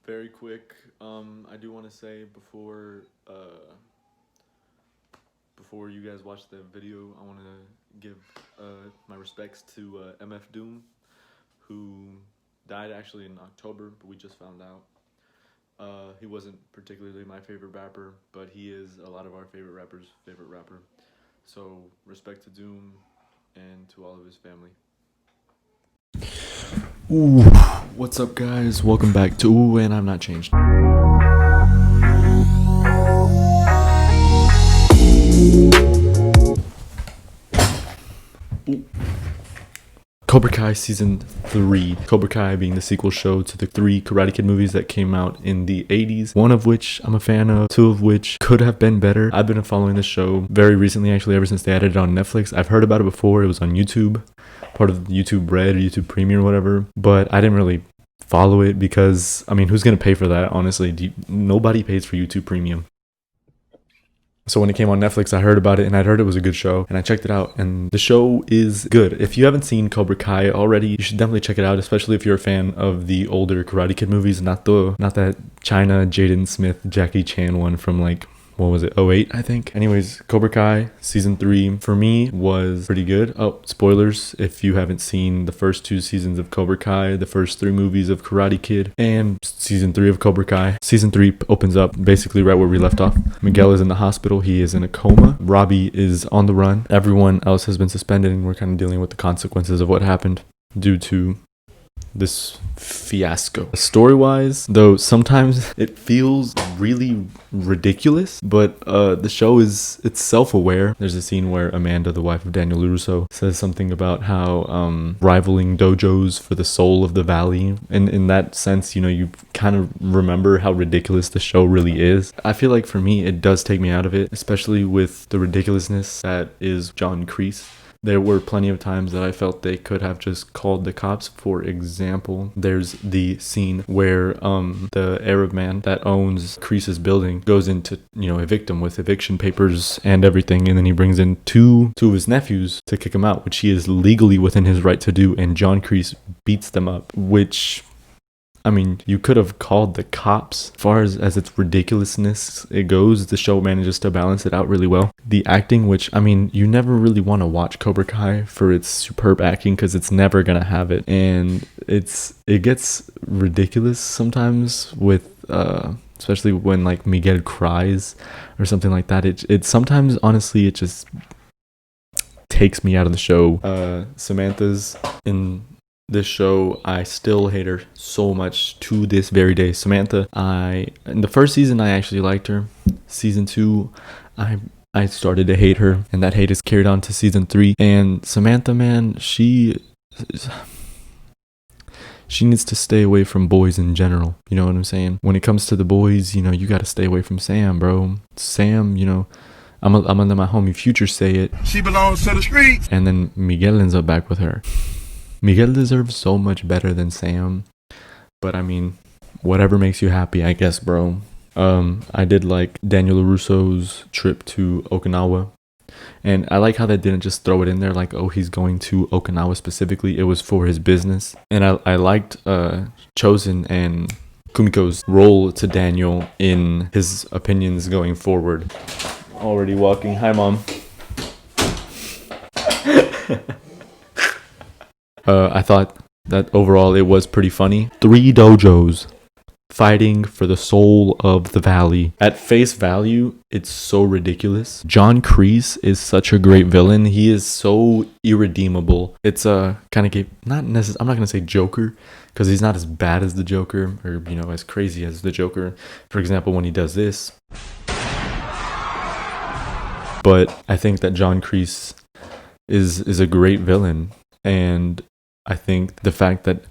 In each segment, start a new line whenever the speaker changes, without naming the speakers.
Very quick. I do want to say before you guys watch the video, I want to give my respects to MF Doom, who died actually in October, but we just found out. He wasn't particularly my favorite rapper, but he is a lot of our favorite rappers' favorite rapper. So respect to Doom and to all of his family. Ooh, what's up, guys? Welcome back to Ooh, and I'm not changed. Ooh. Cobra Kai Season 3. Cobra Kai being the sequel show to the 3 Karate Kid movies that came out in the 80s. One of which I'm a fan of, 2 of which could have been better. I've been following this show very recently, actually, ever since they added it on Netflix. I've heard about it before. It was on YouTube, part of YouTube Red or YouTube Premium or whatever. But I didn't really follow it because, I mean, who's going to pay for that, honestly? Nobody pays for YouTube Premium. So when it came on Netflix, I heard about it and I heard it was a good show and I checked it out and the show is good. If you haven't seen Cobra Kai already, you should definitely check it out, especially if you're a fan of the older Karate Kid movies, not that China, Jaden Smith, Jackie Chan one from like, what was it, 08, I think. Anyways, Cobra Kai Season 3 for me was pretty good. Oh, spoilers if you haven't seen the first 2 seasons of Cobra Kai, the first 3 movies of Karate Kid, and Season 3 of Cobra Kai. Season 3 opens up basically right where we left off. Miguel is in the hospital. He is in a coma. Robbie is on the run. Everyone else has been suspended and we're kind of dealing with the consequences of what happened due to this fiasco. Story-wise, though, sometimes it feels really ridiculous, but the show it's self-aware. There's a scene where Amanda, the wife of Daniel LaRusso, says something about how rivaling dojos for the soul of the valley, and in that sense, you know, you kind of remember how ridiculous the show really is. I feel like for me, it does take me out of it, especially with the ridiculousness that is John Kreese. There were plenty of times that I felt they could have just called the cops. For example, there's the scene where the Arab man that owns Kreese's building goes in to, you know, evict him with eviction papers and everything, and then he brings in two of his nephews to kick him out, which he is legally within his right to do, and John Kreese beats them up, which, I mean, you could have called the cops. As far as its ridiculousness it goes, the show manages to balance it out really well. The acting, which, I mean, you never really want to watch Cobra Kai for its superb acting because it's never going to have it. And it gets ridiculous sometimes with, especially when like Miguel cries or something like that. It sometimes, honestly, it just takes me out of the show. Samantha's in this show, I still hate her so much to this very day. Samantha, in the first season I actually liked her. Season 2, I started to hate her, and that hate is carried on to season 3. And Samantha, man, she needs to stay away from boys in general. You know what I'm saying? When it comes to the boys, you know, you got to stay away from Sam, bro. Sam, you know, I'm gonna let my homie Future say it.
She belongs to the streets.
And then Miguel ends up back with her. Miguel deserves so much better than Sam, but I mean, whatever makes you happy, I guess, bro. I did like Daniel LaRusso's trip to Okinawa, and I like how they didn't just throw it in there like, oh, he's going to Okinawa specifically. It was for his business, and I liked Chosen and Kumiko's role to Daniel in his opinions going forward. Already walking. Hi, Mom. I thought that overall it was pretty funny. 3 dojos fighting for the soul of the valley. At face value, it's so ridiculous. John Kreese is such a great villain. He is so irredeemable. It's a kind of not necessarily, I'm not gonna say Joker, because he's not as bad as the Joker, or, you know, as crazy as the Joker. For example, when he does this. But I think that John Kreese is a great villain, and I think the fact that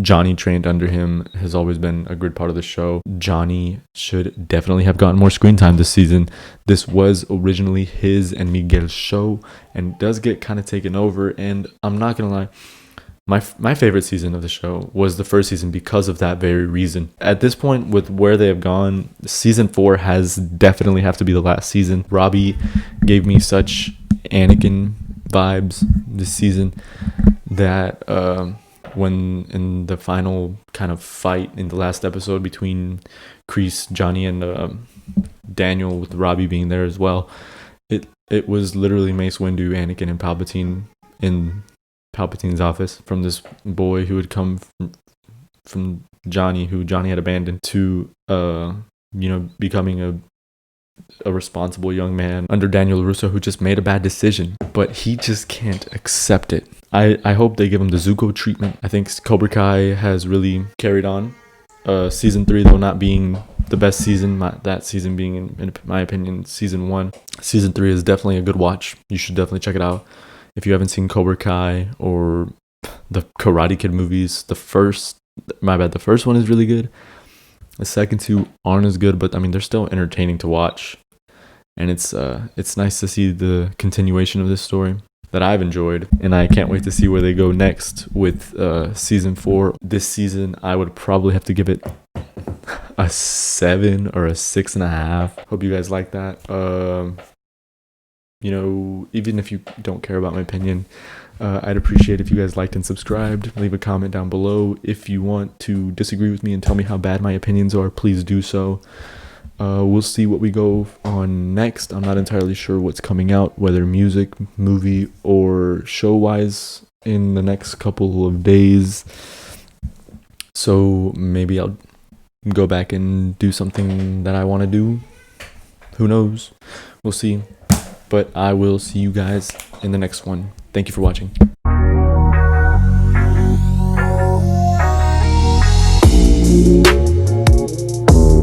Johnny trained under him has always been a good part of the show. Johnny should definitely have gotten more screen time this season. This was originally his and Miguel's show, and does get kind of taken over. And I'm not gonna lie, my favorite season of the show was the first season because of that very reason. At this point, with where they have gone, season 4 has definitely have to be the last season. Robbie gave me such Anakin vibes this season that when in the final kind of fight in the last episode between Kreese, Johnny, and Daniel, with Robbie being there as well. It was literally Mace Windu, Anakin, and Palpatine in Palpatine's office, from this boy who had come from Johnny, who Johnny had abandoned, to becoming a responsible young man under Daniel LaRusso, who just made a bad decision, but he just can't accept it. I hope they give him the Zuko treatment. I think Cobra Kai has really carried on. Season 3, though not being the best season, that season being, in my opinion, season 1. Season 3 is definitely a good watch. You should definitely check it out. If you haven't seen Cobra Kai or the Karate Kid movies, the first one is really good. The second two aren't as good, but I mean, they're still entertaining to watch. And it's nice to see the continuation of this story that I've enjoyed, and I can't wait to see where they go next with season 4. This season, I would probably have to give it a 7 or a 6.5. Hope you guys like that. Even if you don't care about my opinion, I'd appreciate if you guys liked and subscribed. Leave a comment down below. If you want to disagree with me and tell me how bad my opinions are, please do so. We'll see what we go on next. I'm not entirely sure what's coming out, whether music, movie, or show-wise, in the next couple of days. So maybe I'll go back and do something that I want to do. Who knows? We'll see. But I will see you guys in the next one. Thank you for watching.